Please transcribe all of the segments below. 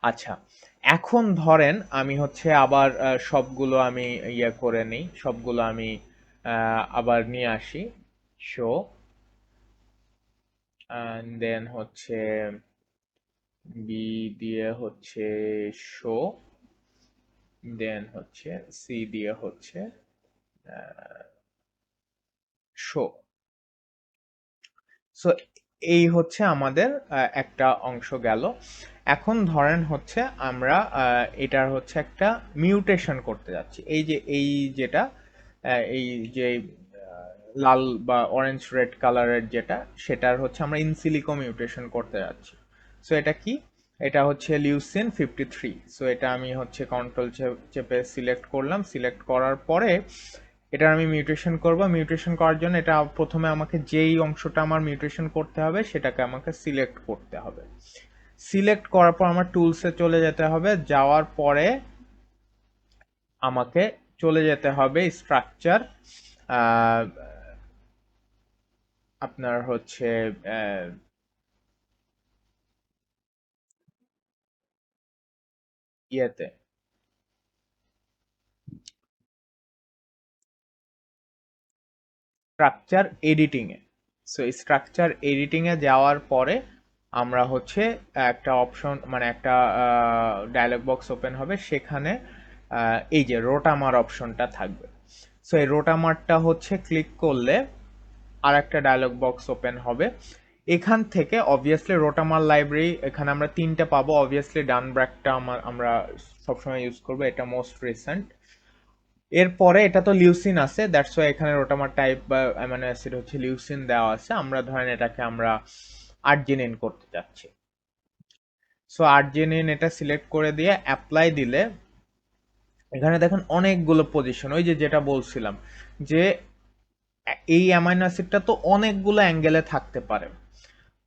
আচ্ছা, এখন ধরেন আমি হচ্ছে আবার সবগুলো আমি ইয়ে করে নিই, সবগুলো আমি আবার নিয়ে আসি। শো অ্যান্ড দেন হচ্ছে বি দিয়ে হচ্ছে শো, দেন হচ্ছে সি দিয়ে হচ্ছে শো। সো এই হচ্ছে আমাদের একটা অংশ গেল। এখন ধরেন হচ্ছে আমরা এটার হচ্ছে একটা মিউটেশন করতে যাচ্ছি। এই যে এই যেটা এই যে লাল বা অরেঞ্জ রেড কালারের যেটা, সেটার হচ্ছে আমরা ইনসিলিকো মিউটেশন করতে যাচ্ছি। সো এটা কি? এটা হচ্ছে লিউসিন 53। সো এটা আমি হচ্ছে কন্ট্রোল চেপে সিলেক্ট করলাম। সিলেক্ট করার পরে এটা আমি মিউটেশন করব। মিউটেশন করার জন্য এটা প্রথমে আমাকে যেই অংশটা আমার মিউটেশন করতে হবে সেটাকে আমাকে সিলেক্ট করতে হবে। সিলেক্ট করার পর আমার টুলসে চলে যেতে হবে। যাওয়ার পরে আমাকে চলে যেতে হবে স্ট্রাকচার, আপনার হচ্ছে ইয়েতে স্ট্রাকচার এডিটিং এ। সো স্ট্রাকচার এডিটিং এ যাওয়ার পরে আমরা হচ্ছে একটা অপশন, মানে একটা ডায়লগ বক্স ওপেন হবে। সেখানে এই যে রোটামার অপশনটা থাকবে। সো এই রোটামারটা হচ্ছে ক্লিক করলে আর একটা ডায়লগ বক্স ওপেন হবে। এখান থেকে অবভিয়াসলি রোটামার লাইব্রেরি এখানে আমরা তিনটে পাবো। অবভিয়াসলি ডান ব্র্যাকটা আমরা সবসময় ইউজ করবো, এটা মোস্ট রিসেন্ট। এরপরে এটা তো লিউসিন আছে, দ্যাটস ওয়াই এখানে রোটামার টাইপ বা অ্যামাইনো অ্যাসিড হচ্ছে লিউসিন দেওয়া আছে। আমরা ধরেন এটাকে আমরা আর্জিনিন করতে চাচ্ছি। সো আর্জিনিন এটা সিলেক্ট করে দিয়ে অ্যাপ্লাই দিলে এখানে দেখেন অনেকগুলো পজিশন, ওই যে যেটা বলছিলাম যে এই অ্যামাইনো অ্যাসিডটা তো অনেকগুলো অ্যাঙ্গেলে থাকতে পারে।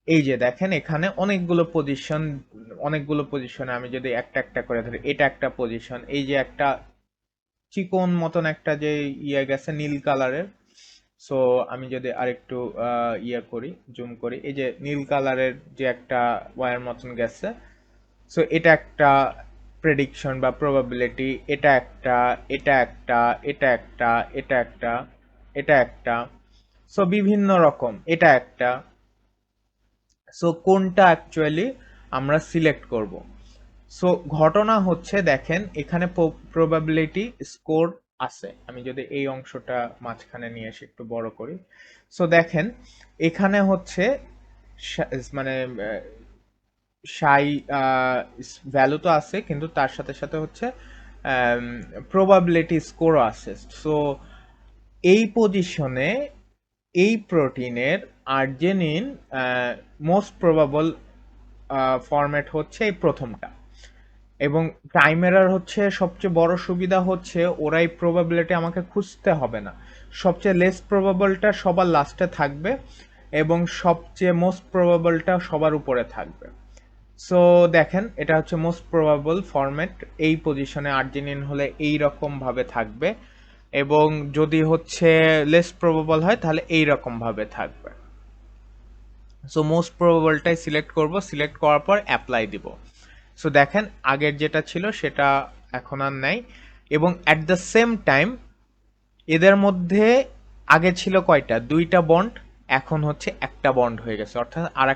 এই যে দেখেন এখানে অনেকগুলো পজিশনে আমি যদি একটা একটা করে ধরি, এটা একটা পজিশন। এই যে একটা চিকন মতন একটা যে ইয়ে গেছে নীল কালারের। সো আমি যদি আরেকটু ইয়ে করি, জুম করি, এই যে নীল কালারের যে একটা ওয়্যার মতন গেছে। সো এটা একটা প্রেডিকশন বা প্রবাবিলিটি। এটা একটা, এটা একটা, এটা একটা, এটা একটা, এটা একটা। সো বিভিন্ন রকম, এটা একটা। সো কোনটা অ্যাকচুয়ালি আমরা সিলেক্ট করব? সো ঘটনা হচ্ছে দেখেন এখানে প্রবাবিলিটি স্কোর আছে। আমি যদি এই অংশটা মাঝখানে নিয়ে এসে একটু বড় করি, সো দেখেন এখানে হচ্ছে মানে সাই ভ্যালু তো আছে, কিন্তু তার সাথে সাথে হচ্ছে প্রবাবিলিটি স্কোরও আছে। সো এই পজিশনে এই প্রোটিনের আর্জেনিন মোস্ট প্রবাবল ফরম্যাট হচ্ছে এই প্রথমটা। এবং প্রাইমেরার হচ্ছে সবচেয়ে বড় সুবিধা হচ্ছে ওরা এই প্রবাবিলিটি আমাকে খুঁজতে হবে না। সবচেয়ে লেস প্রবাবলটা সবার লাস্টে থাকবে এবং সবচেয়ে মোস্ট প্রবাবলটা সবার উপরে থাকবে। সো দেখেন এটা হচ্ছে মোস্ট প্রবাবল ফরম্যাট। এই পজিশনে আর্জেনিন হলে এই রকম ভাবে থাকবে, এবং যদি হচ্ছে লেস প্রবাবল হয় তাহলে এই রকম ভাবে থাকবে। সো মোস্ট প্রবাবলটাই সিলেক্ট করব। সিলেক্ট করার পর অ্যাপ্লাই দিব। সো দেখেন আগের যেটা ছিল সেটা এখন আর নাই। এবং অ্যাট দ্য সেম টাইম এদের মধ্যে আগে ছিল কয়টা, দুইটা বন্ড, এখন হচ্ছে একটা বন্ড হয়ে গেছে। অর্থাৎ আর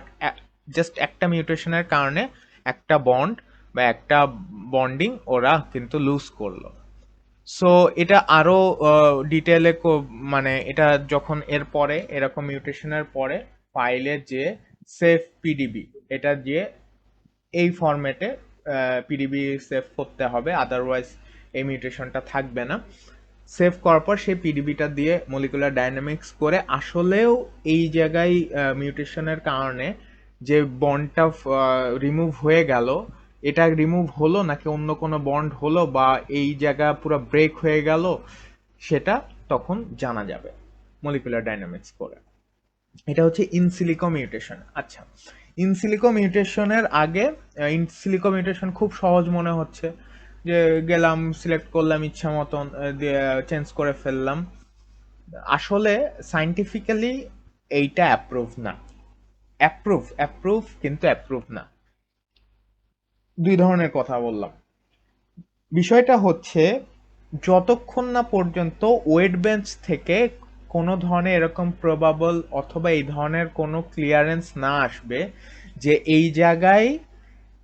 জাস্ট একটা মিউটেশনের কারণে একটা বন্ড বা একটা বন্ডিং ওরা কিন্তু লুজ করলো। সো এটা আরো ডিটেলে, মানে এটা যখন এর পরে এরকম মিউটেশনের পরে ফাইলে যে সেভ পিডিবি, এটা যে এই ফরম্যাটে পিডিবি সেভ করতে হবে, আদারওয়াইজ এই মিউটেশনটা থাকবে না। সেভ করার পর সেই পিডিবিটা দিয়ে মলিকুলার ডাইনামিক্স করে আসলেও এই জায়গায় মিউটেশনের কারণে যে বন্ডটা রিমুভ হয়ে গেল, এটা রিমুভ হলো নাকি অন্য কোনো বন্ড হলো বা এই জায়গা পুরো ব্রেক হয়ে গেল, সেটা তখন জানা যাবে মলিকুলার ডাইনামিক্স করে। এটা হচ্ছে ইনসিলিকো মিউটেশন। আচ্ছা, ইনসিলিকো মিউটেশনের আগে, ইনসিলিকো মিউটেশন খুব সহজ মনে হচ্ছে যে গেলাম সিলেক্ট করলাম ইচ্ছা মতন চেঞ্জ করে ফেললাম। আসলে সাইন্টিফিক্যালি এইটা অ্যাপ্রুভ না। অ্যাপ্রুভ কিন্তু অ্যাপ্রুভ না। দুই ধরনের কথা বললাম। বিষয়টা হচ্ছে যতক্ষণ না পর্যন্ত ওয়েট বেঞ্চ থেকে কোনো ধরনের এরকম প্রবাবল অথবা এই ধরনের কোনো ক্লিয়ারেন্স না আসবে যে এই জায়গায়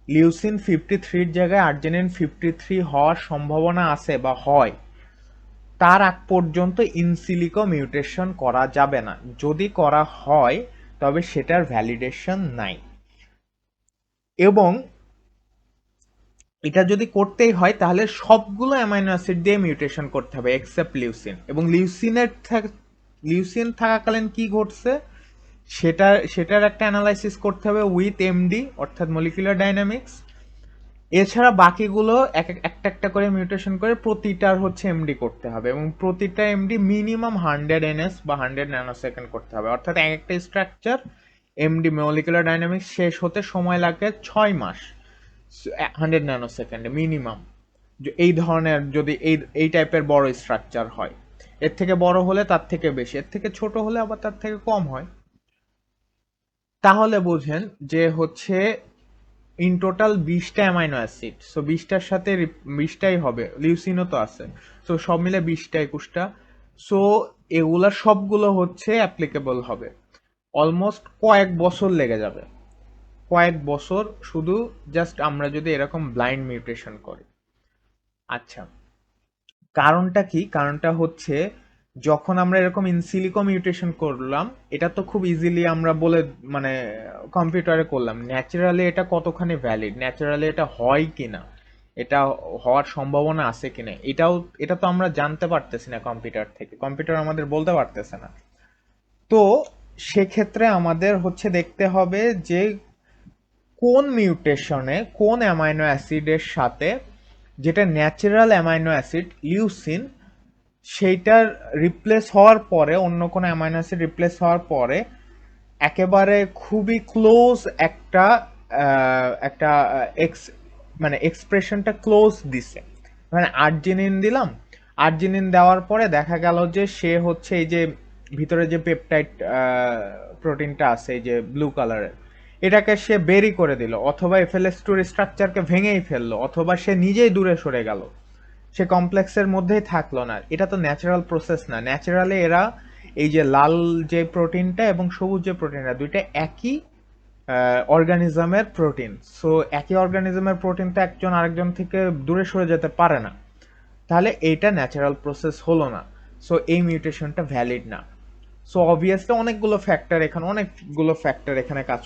লিউসিন 53-র জায়গায় আর্জিনিন 53 হওয়ার সম্ভাবনা আছে বা হয়, তার আগ পর্যন্ত ইনসিলিকো মিউটেশন করা যাবে না। যদি করা হয় তবে সেটার ভ্যালিডেশন নাই। এবং এটা যদি করতেই হয় তাহলে সবগুলো অ্যামাইনো অ্যাসিড দিয়ে মিউটেশন করতে হবে এক্সেপ্ট লিউসিন। এবং লিউসিন থাকাকালীন কি ঘটছে সেটার একটা অ্যানালাইসিস করতে হবে উইথ এমডি অর্থাৎ মলিকুলার ডাইনামিক্স। এছাড়া বাকিগুলো একটা একটা করে মিউটেশন করে প্রতিটার হচ্ছে এমডি করতে হবে, এবং প্রতিটা এমডি মিনিমাম 100 NS বা 100 ন্যানোসেকেন্ড করতে হবে। অর্থাৎ এক একটা স্ট্রাকচার এমডি মলিকুলার ডাইনামিক্স শেষ হতে সময় লাগে 6 মাস, 100 ন্যানোসেকেন্ডে মিনিমাম। এই ধরনের যদি এই টাইপের বড় স্ট্রাকচার হয়, এর থেকে বড় হলে তার থেকে বেশি, এর থেকে ছোট হলে আবার তার থেকে কম হয়। তাহলে বোঝেন যে হচ্ছে ইন টোটাল 20টা অ্যামাইনো অ্যাসিড, সো 20টার সাথে 20টাই হবে, লিউসিনও তো আছে, সো সব মিলে 20টা 21টা। সো এগুলা সবগুলো হচ্ছে অ্যাপ্লিকেবল হবে। অলমোস্ট কয়েক বছর লেগে যাবে, কয়েক বছর, শুধু জাস্ট আমরা যদি এরকম ব্লাইন্ড মিউটেশন করি। আচ্ছা, কারণটা কি? কারণটা হচ্ছে যখন আমরা এরকম ইনসিলিকো মিউটেশন করলাম, এটা তো খুব ইজিলি আমরা বলে মানে কম্পিউটারে করলাম। ন্যাচারালি এটা কতখানি ভ্যালিড, ন্যাচারালি এটা হয় কিনা, এটা হওয়ার সম্ভাবনা আছে কিনা, এটা তো আমরা জানতে পারতেছি না কম্পিউটার থেকে, কম্পিউটার আমাদের বলতে পারতেছে না। তো সেক্ষেত্রে আমাদের হচ্ছে দেখতে হবে যে কোন মিউটেশনে কোন অ্যামাইনো অ্যাসিডের সাথে, যেটা ন্যাচারাল অ্যামাইনো অ্যাসিড লিউসিন, সেইটার রিপ্লেস হওয়ার পরে, অন্য কোনো অ্যামাইনো অ্যাসিড রিপ্লেস হওয়ার পরে একেবারে খুবই ক্লোজ একটা একটা এক্স মানে এক্সপ্রেশনটা ক্লোজ দিছে। মানে আর্জিনিন দিলাম, আর্জিনিন দেওয়ার পরে দেখা গেল যে সে হচ্ছে এই যে ভিতরে যে পেপটাইড প্রোটিনটা আছে এই যে ব্লু কালারের, এটাকে সে বেরি করে দিল, অথবা এফএলএস2 স্ট্রাকচারকে ভেঙেই ফেললো, অথবা সে নিজেই দূরে সরে গেল, সে কমপ্লেক্সের মধ্যেই থাকলো না। এটা তো ন্যাচারাল প্রসেস না। ন্যাচারালি এরা এই যে লাল যে প্রোটিনটা এবং সবুজ যে প্রোটিনটা, দুইটা একই অর্গানিজমের প্রোটিন। সো একই অর্গানিজমের প্রোটিন তো একজন আরেকজন থেকে দূরে সরে যেতে পারে না, তাহলে এইটা ন্যাচারাল প্রসেস হলো না। সো এই মিউটেশনটা ভ্যালিড না। সো অবভিয়াসলি অনেকগুলো ফ্যাক্টর এখানে কাজ